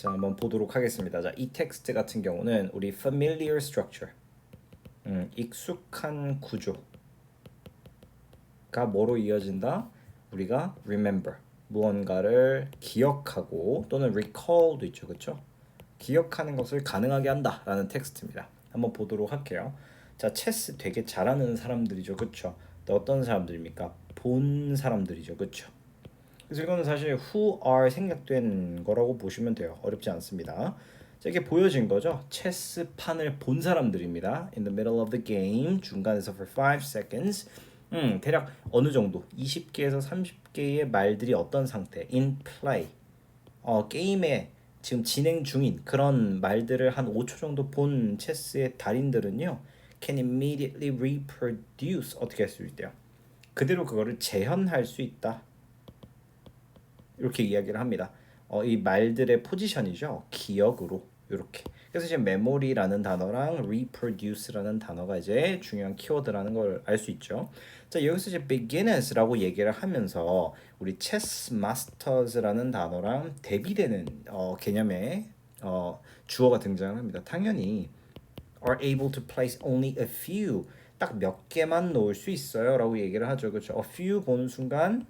자, 한번 보도록 하겠습니다. 자, 이 텍스트 같은 경우는 우리 familiar structure, 익숙한 구조가 뭐로 이어진다? 우리가 remember, 무언가를 기억하고 또는 recall도 있죠, 그렇죠? 기억하는 것을 가능하게 한다라는 텍스트입니다. 한번 보도록 할게요. 자, 체스 되게 잘하는 사람들이죠, 그렇죠? 어떤 사람들입니까? 본 사람들이죠, 그렇죠? 그래서 이거는 사실 who are 생략된 거라고 보시면 돼요. 어렵지 않습니다. 자, 이게 보여진 거죠. 체스 판을 본 사람들입니다. In the middle of the game, 중간에서 for 5 seconds. 대략 어느 정도 20개에서 30개의 말들이 어떤 상태? In play. 게임에 지금 진행 중인 그런 말들을 한 5초 정도 본 체스의 달인들은요. Can immediately reproduce 어떻게 할 수 있대요? 그대로 그거를 재현할 수 있다. 이렇게 이야기를 합니다. 이 말들의 포지션이죠. 기억으로 이렇게. 그래서 지금 memory라는 단어랑 reproduce라는 단어가 이제 중요한 키워드라는 걸 알 수 있죠. 자, 여기서 이제 beginners라고 얘기를 하면서 우리 chess masters라는 단어랑 대비되는 개념의 주어가 등장합니다. 당연히 are able to place only a few 딱 몇 개만 놓을 수 있어요라고 얘기를 하죠. 그렇죠? a few 보는 순간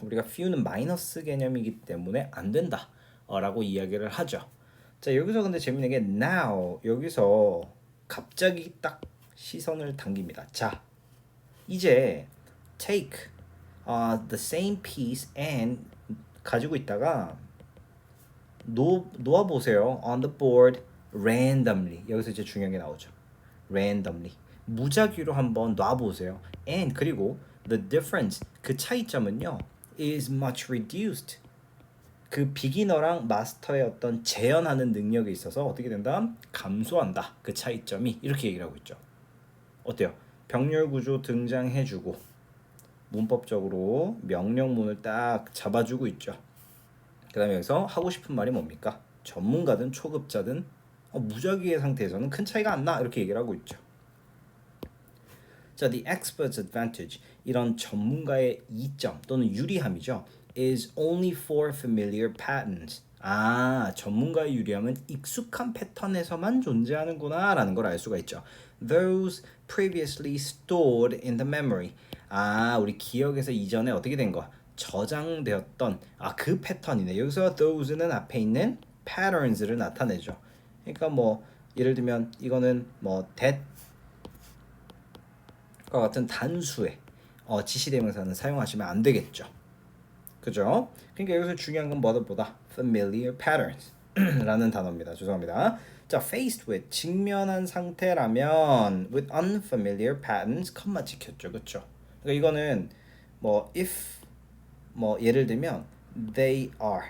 우리가 few는 마이너스 개념이기 때문에 안 된다 라고 이야기를 하죠. 자, 여기서 근데 재밌는 게 now 여기서 갑자기 딱 시선을 당깁니다. 자, 이제 take the same piece and 가지고 있다가 놓아 보세요. on the board randomly. 여기서 이제 중요한 게 나오죠. randomly. 무작위로 한번 놔 보세요. and 그리고 the difference 그 차이점은요. is much reduced. 그 비기너랑 마스터의 어떤 재현하는 능력에 있어서 어떻게 된다? 감소한다. 그 차이점이 이렇게 얘기를 하고 있죠. 어때요? 병렬 구조 등장해주고 문법적으로 명령문을 딱 잡아주고 있죠. 그 다음에 여기서 하고 싶은 말이 뭡니까? 전문가든 초급자든 무작위의 상태에서는 큰 차이가 안 나. 이렇게 얘기를 하고 있죠. 자, the expert's advantage 이런 전문가의 이점 또는 유리함이죠. is only for familiar patterns. 전문가의 유리함은 익숙한 패턴에서만 존재하는구나라는 걸 알 수가 있죠. Those previously stored in the memory. 우리 기억에서 이전에 어떻게 된 거? 저장되었던 그 패턴이네. 여기서 those는 앞에 있는 patterns를 나타내죠. 그러니까 뭐 예를 들면 이거는 뭐 that 과 같은 단수의 지시대명사는 사용하시면 안 되겠죠. 그죠? 그러니까 여기서 중요한 건 뭐보다 familiar patterns 라는 단어입니다. 죄송합니다. 자, faced with 직면한 상태라면 with unfamiliar patterns 컴마 찍혔죠. 그렇죠? 그러니까 이거는 뭐 if 예를 들면 they are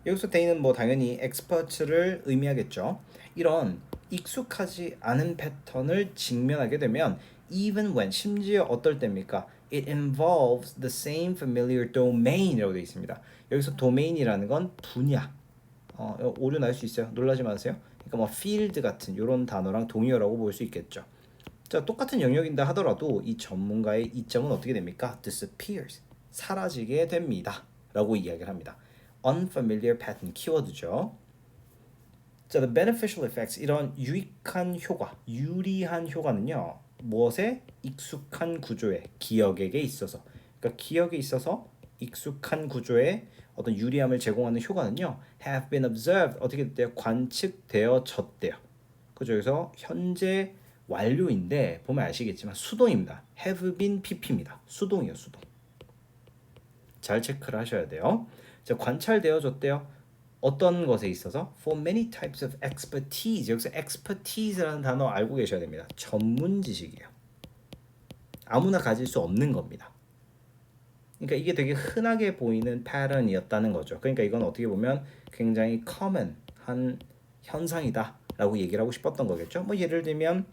여기서 they는 뭐 당연히 expert를 의미하겠죠. 이런 익숙하지 않은 패턴을 직면하게 되면 even when 심지어 어떨 때입니까? It involves the same familiar domain이라고 되어 있습니다. 여기서 domain이라는 건 분야. 오류 날 수 있어요. 놀라지 마세요. 그러니까 뭐 field 같은 이런 단어랑 동의어라고 볼 수 있겠죠. 자, 똑같은 영역인다 하더라도 이 전문가의 이점은 어떻게 됩니까? disappears. 사라지게 됩니다. 라고 이야기를 합니다. unfamiliar pattern 키워드죠. 자, the beneficial effects 이런 유익한 효과, 유리한 효과는요. 무엇에? 익숙한 구조에, 기억에게 있어서. 그러니까 기억에 있어서 익숙한 구조에 어떤 유리함을 제공하는 효과는요. have been observed 어떻게 됐대요? 관측되어졌대요. 그죠? 그래서 현재 완료인데 보면 아시겠지만 수동입니다. have been pp입니다. 수동이에요, 수동. 잘 체크를 하셔야 돼요. 자, 관찰되어졌대요. 어떤 것에 있어서 for many types of expertise 여기서 expertise라는 단어 알고 계셔야 됩니다. 전문 지식이에요. 아무나 가질 수 없는 겁니다. 그러니까 이게 되게 흔하게 보이는 패턴이었다는 거죠. 그러니까 이건 어떻게 보면 굉장히 common한 현상이다라고 얘기를 하고 싶었던 거겠죠. 뭐 예를 들면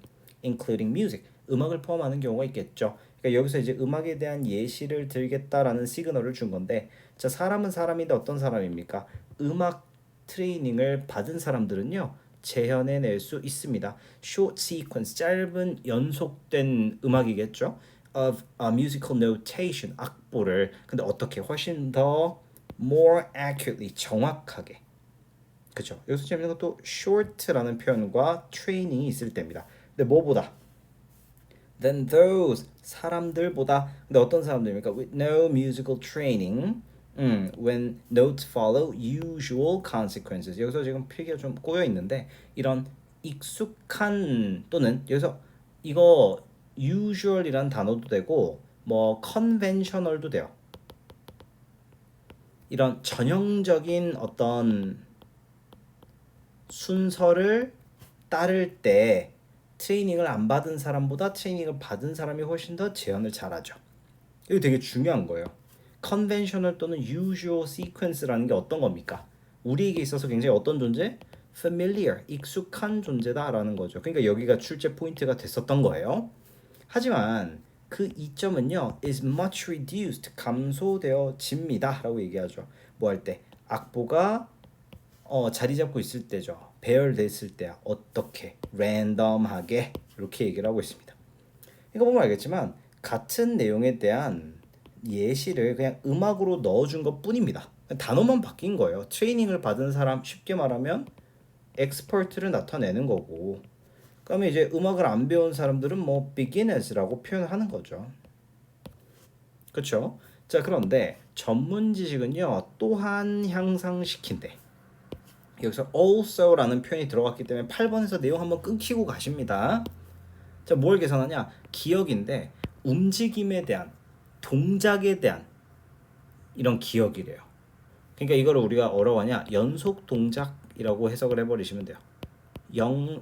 including music 음악을 포함하는 경우가 있겠죠. 그러니까 여기서 이제 음악에 대한 예시를 들겠다라는 시그널을 준 건데, 자, 사람은 사람인데 어떤 사람입니까? 음악 트레이닝을 받은 사람들은요 재현해낼 수 있습니다. Short sequence 짧은 연속된 음악이겠죠. Of a musical notation 악보를 근데 어떻게 훨씬 더 more accurately 정확하게 그쵸? 여기서 재밌는 건 또 short라는 표현과 training이 있을 때입니다. 근데 뭐보다? Than those 사람들보다. 근데 어떤 사람들입니까? With no musical training. When notes follow usual consequences. 여기서 지금 필기가 좀 꼬여 있는데 이런 익숙한 또는 여기서 이거 usual이란 단어도 되고 뭐 conventional도 돼요. 이런 전형적인 어떤 순서를 따를 때 트레이닝을 안 받은 사람보다 트레이닝을 받은 사람이 훨씬 더 재현을 잘하죠. 이거 되게 중요한 거예요. conventional 또는 usual sequence라는 게 어떤 겁니까? 우리에게 있어서 굉장히 어떤 존재? familiar, 익숙한 존재다라는 거죠. 그러니까 여기가 출제 포인트가 됐었던 거예요. 하지만 그 이점은요 is much reduced, 감소되어집니다 라고 얘기하죠. 뭐 할 때? 악보가 자리 잡고 있을 때죠. 배열됐을 때 어떻게 랜덤하게 이렇게 얘기를 하고 있습니다. 이거 보면 알겠지만 같은 내용에 대한 예시를 그냥 음악으로 넣어준 것 뿐입니다. 단어만 바뀐 거예요. 트레이닝을 받은 사람, 쉽게 말하면 엑스퍼트를 나타내는 거고, 그다음에 이제 음악을 안 배운 사람들은 뭐 beginners라고 표현하는 거죠. 그렇죠? 자, 그런데 전문 지식은요 또한 향상시킨대. 여기서 also라는 표현이 들어갔기 때문에 8번에서 내용 한번 끊기고 가십니다. 자, 뭘 계산하냐? 기억인데 움직임에 대한, 동작에 대한 이런 기억이래요. 그러니까 이거를 우리가 어려워하냐? 연속 동작이라고 해석을 해버리시면 돼요.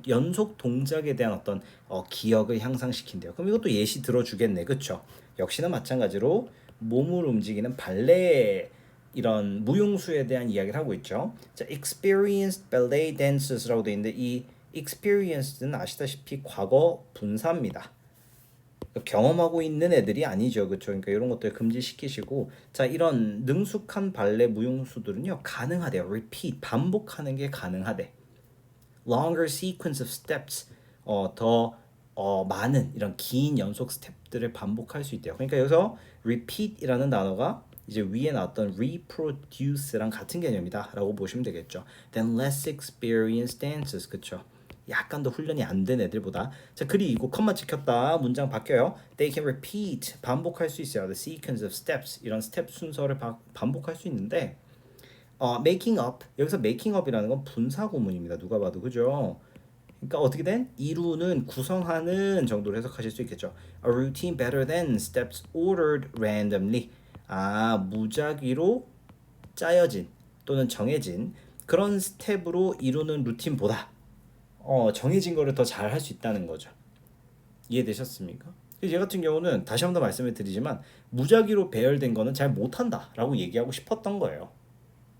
연속 동작에 대한 어떤 기억을 향상시킨대요. 그럼 이것도 예시 들어주겠네, 그쵸? 역시나 마찬가지로 몸을 움직이는 발레 이런 무용수에 대한 이야기를 하고 있죠. 자, experienced ballet dancers라고 돼 있는데 이 experienced는 아시다시피 과거 분사입니다. 경험하고 있는 애들이 아니죠, 그렇죠? 그러니까 이런 것들 금지시키시고, 자, 이런 능숙한 발레 무용수들은요 가능하대요. repeat, 반복하는 게 가능하대. longer sequence of steps, 더 많은 이런 긴 연속 스텝들을 반복할 수 있대요. 그러니까 여기서 repeat이라는 단어가 이제 위에 나왔던 reproduce랑 같은 개념이다라고 보시면 되겠죠. Then less experienced dancers, 그렇죠? 약간 더 훈련이 안 된 애들보다. 자, 그리고 컴마 찍혔다. 문장 바뀌어요. They can repeat, 반복할 수 있어요. The sequence of steps, 이런 스텝 순서를 반복할 수 있는데 making up, 여기서 making up이라는 건 분사 구문입니다. 누가 봐도, 그죠? 그러니까 어떻게 된? 이루는, 구성하는 정도로 해석하실 수 있겠죠. A routine better than steps ordered randomly. 무작위로 짜여진 또는 정해진 그런 스텝으로 이루는 루틴보다 정해진 거를 더 잘 할 수 있다는 거죠. 이해되셨습니까? 얘 같은 경우는 다시 한 번 말씀을 드리지만 무작위로 배열된 거는 잘 못한다라고 얘기하고 싶었던 거예요.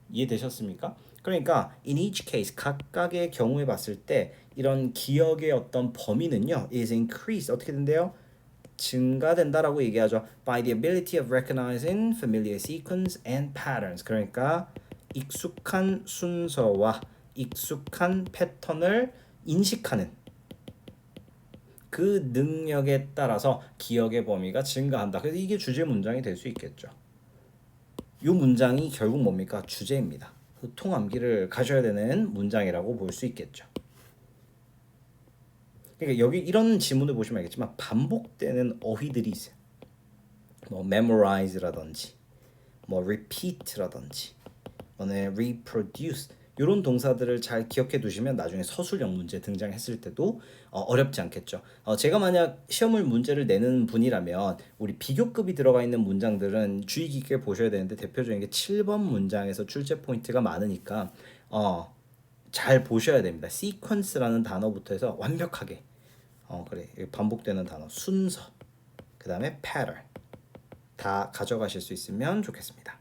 이해되셨습니까? 그러니까 in each case, 각각의 경우에 봤을 때 이런 기억의 어떤 범위는요 is increased, 어떻게 된대요? 증가된다라고 얘기하죠. by the ability of recognizing familiar sequence and patterns. 그러니까 익숙한 순서와 익숙한 패턴을 인식하는 그 능력에 따라서 기억의 범위가 증가한다. 그래서 이게 주제 문장이 될 수 있겠죠. 이 문장이 결국 뭡니까? 주제입니다. 통암기를 가셔야 되는 문장이라고 볼 수 있겠죠. 그러니까 여기 이런 지문을 보시면 알겠지만 반복되는 어휘들이 있어요. 뭐 memorize라든지, 뭐 repeat라든지, reproduce, 이런 동사들을 잘 기억해 두시면 나중에 서술형 문제 등장했을 때도 어렵지 않겠죠. 제가 만약 시험을 문제를 내는 분이라면 우리 비교급이 들어가 있는 문장들은 주의 깊게 보셔야 되는데 대표적인 게 7번 문장에서 출제 포인트가 많으니까 잘 보셔야 됩니다. sequence라는 단어부터 해서 완벽하게 반복되는 단어, 순서, 그 다음에 pattern 다 가져가실 수 있으면 좋겠습니다.